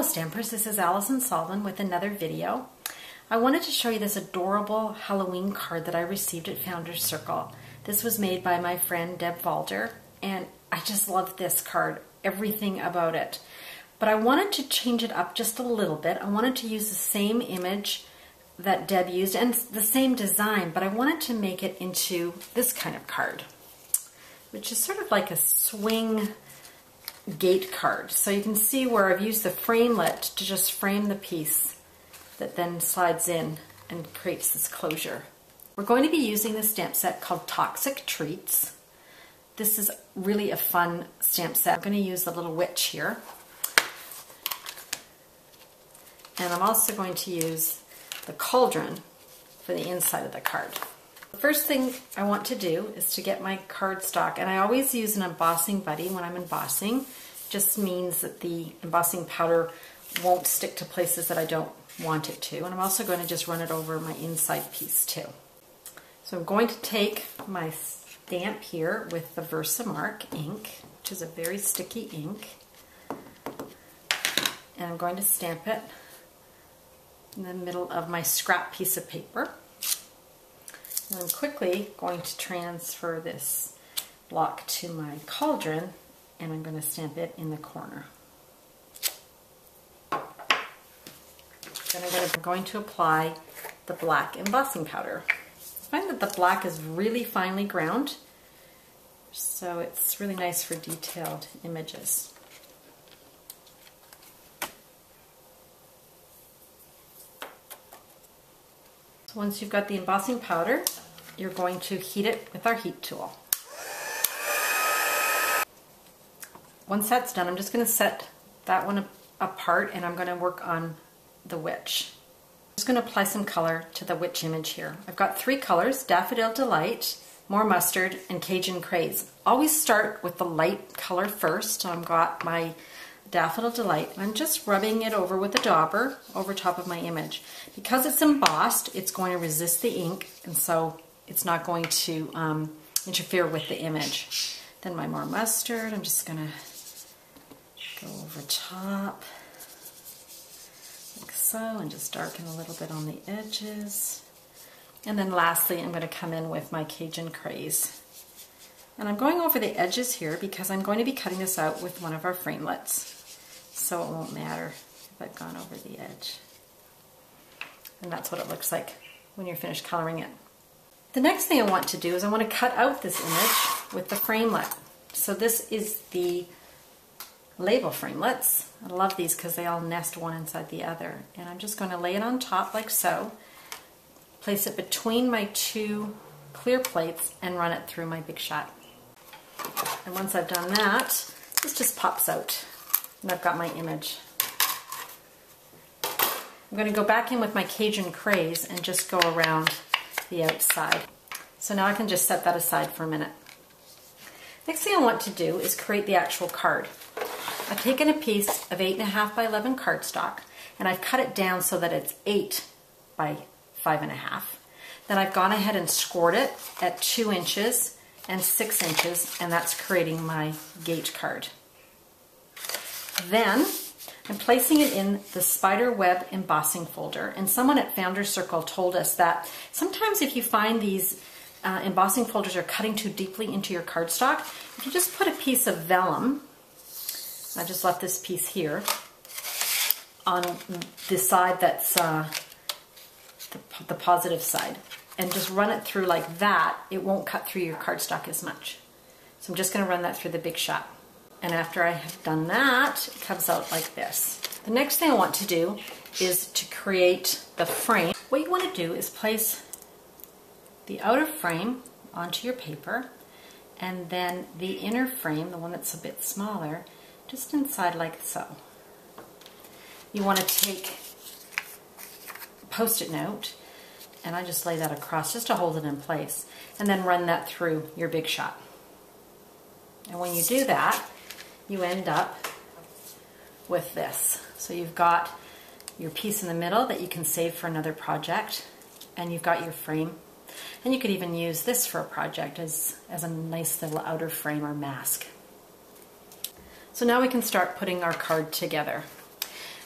Hello Stampers, this is Allison Sullivan with another video. I wanted to show you this adorable Halloween card that I received at Founders Circle. This was made by my friend Deb Valder, and I just love this card, everything about it. But I wanted to change it up just a little bit. I wanted to use the same image that Deb used and the same design, but I wanted to make it into this kind of card, which is sort of like a swing gate card. So you can see where I've used the framelit to just frame the piece that then slides in and creates this closure. We're going to be using the stamp set called Toxic Treats. This is really a fun stamp set. I'm going to use the little witch here. And I'm also going to use the cauldron for the inside of the card. The first thing I want to do is to get my cardstock, and I always use an embossing buddy when I'm embossing. Just means that the embossing powder won't stick to places that I don't want it to. And I'm also going to just run it over my inside piece too. So I'm going to take my stamp here with the Versamark ink, which is a very sticky ink, and I'm going to stamp it in the middle of my scrap piece of paper. And I'm quickly going to transfer this block to my cauldron, and I'm going to stamp it in the corner. Then I'm going to apply the black embossing powder. I find that the black is really finely ground, so it's really nice for detailed images. So once you've got the embossing powder, you're going to heat it with our heat tool. Once that's done, I'm just going to set that one apart, and I'm going to work on the witch. I'm just going to apply some color to the witch image here. I've got three colors: Daffodil Delight, More Mustard, and Cajun Craze. Always start with the light color first. So I've got my Daffodil Delight. I'm just rubbing it over with a dauber over top of my image. Because it's embossed, it's going to resist the ink, and so it's not going to interfere with the image. Then my More Mustard, I'm just going to go over top like so, and just darken a little bit on the edges. And then lastly, I'm going to come in with my Cajun Craze. And I'm going over the edges here because I'm going to be cutting this out with one of our framelits. So it won't matter if I've gone over the edge. And that's what it looks like when you're finished coloring it. The next thing I want to do is I want to cut out this image with the framelit. So this is the label framelits. I love these because they all nest one inside the other. And I'm just going to lay it on top like so, place it between my two clear plates, and run it through my Big Shot. And once I've done that, this just pops out, and I've got my image. I'm going to go back in with my Cajun Craze and just go around the outside. So now I can just set that aside for a minute. Next thing I want to do is create the actual card. I've taken a piece of 8.5 by 11 cardstock, and I've cut it down so that it's 8 by 5.5. Then I've gone ahead and scored it at 2 inches and 6 inches, and that's creating my gate card. Then I'm placing it in the spider web embossing folder, and someone at Founders Circle told us that sometimes if you find these embossing folders are cutting too deeply into your cardstock, if you just put a piece of vellum, I just left this piece here, on the side that's the positive side, and just run it through like that, it won't cut through your cardstock as much. So I'm just going to run that through the Big Shot. And after I have done that, it comes out like this. The next thing I want to do is to create the frame. What you want to do is place the outer frame onto your paper, and then the inner frame, the one that's a bit smaller, just inside like so. You want to take a Post-it note, and I just lay that across just to hold it in place, and then run that through your Big Shot. And when you do that, you end up with this. So you've got your piece in the middle that you can save for another project, and you've got your frame. And you could even use this for a project as a nice little outer frame or mask. So now we can start putting our card together.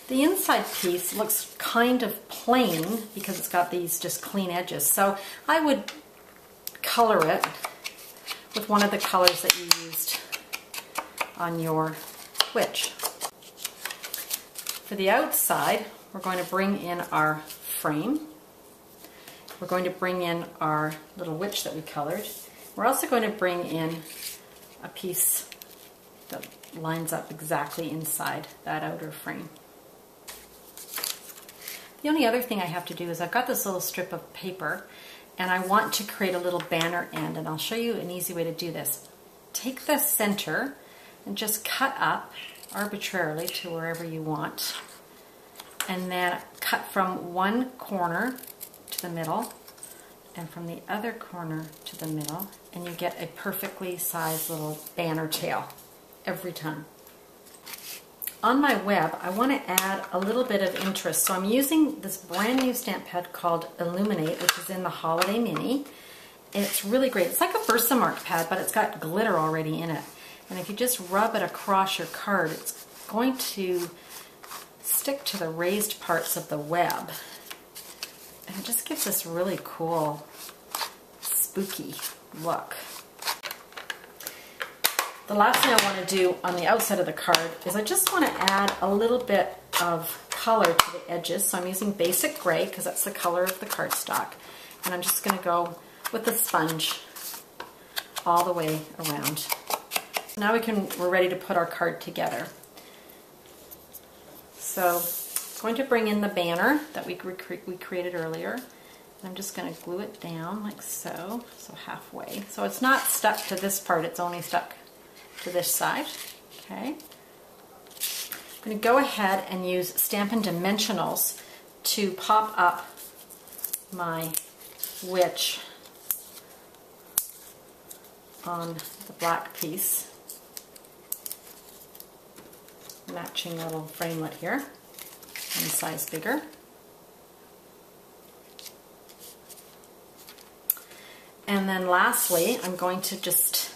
The inside piece looks kind of plain because it's got these just clean edges. So I would color it with one of the colors that you used on your Witch. For the outside, we're going to bring in our frame. We're going to bring in our little witch that we colored. We're also going to bring in a piece that lines up exactly inside that outer frame. The only other thing I have to do is I've got this little strip of paper and I want to create a little banner end, and I'll show you an easy way to do this. Take the center and just cut up arbitrarily to wherever you want, and then cut from one corner to the middle and from the other corner to the middle, and you get a perfectly sized little banner tail every time. On my web, I want to add a little bit of interest, so I'm using this brand new stamp pad called Illuminate, which is in the Holiday Mini. It's really great. It's like a Versamark pad, but it's got glitter already in it. And if you just rub it across your card, it's going to stick to the raised parts of the web. And it just gives this really cool, spooky look. The last thing I want to do on the outside of the card is I just want to add a little bit of color to the edges. So I'm using basic gray because that's the color of the cardstock. And I'm just going to go with the sponge all the way around. Now we're ready to put our card together. So I'm going to bring in the banner that we created earlier. And I'm just going to glue it down like so, halfway. So it's not stuck to this part, it's only stuck to this side. Okay. I'm going to go ahead and use Stampin' Dimensionals to pop up my witch on the black piece. Matching little framelit here, one size bigger. And then lastly, I'm going to just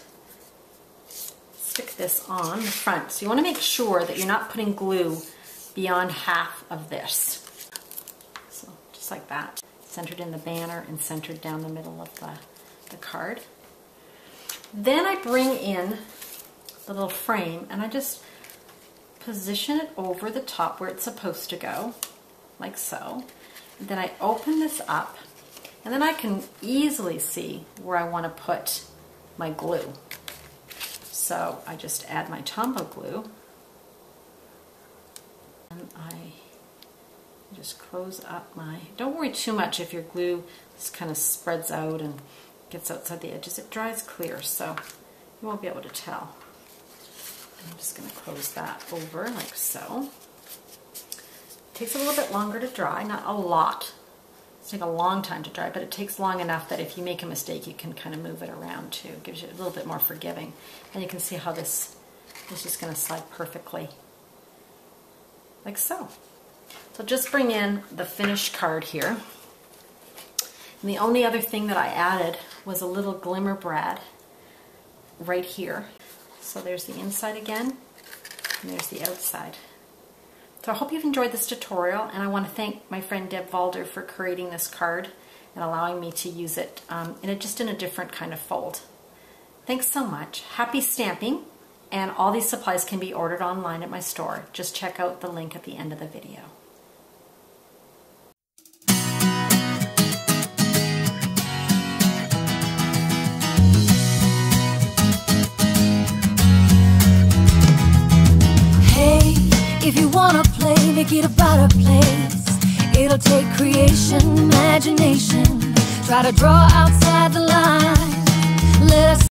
stick this on the front. So you want to make sure that you're not putting glue beyond half of this. So just like that, centered in the banner and centered down the middle of the card. Then I bring in the little frame and I just position it over the top where it's supposed to go, like so. And then I open this up, and then I can easily see where I want to put my glue. So I just add my Tombow glue, and I just close up my, don't worry too much if your glue just kind of spreads out and gets outside the edges. It dries clear, so you won't be able to tell. I'm just going to close that over like so. It takes a little bit longer to dry, not a lot. It's take a long time to dry, but it takes long enough that if you make a mistake, you can kind of move it around too. It gives you a little bit more forgiving. And you can see how this is just going to slide perfectly, like so. So just bring in the finished card here. And the only other thing that I added was a little glimmer brad right here. So there's the inside again, and there's the outside. So I hope you've enjoyed this tutorial, and I want to thank my friend Deb Valder for creating this card and allowing me to use it just in a different kind of fold. Thanks so much. Happy stamping, and all these supplies can be ordered online at my store. Just check out the link at the end of the video. If you wanna play, make it about a place. It'll take creation, imagination. Try to draw outside the line. Let us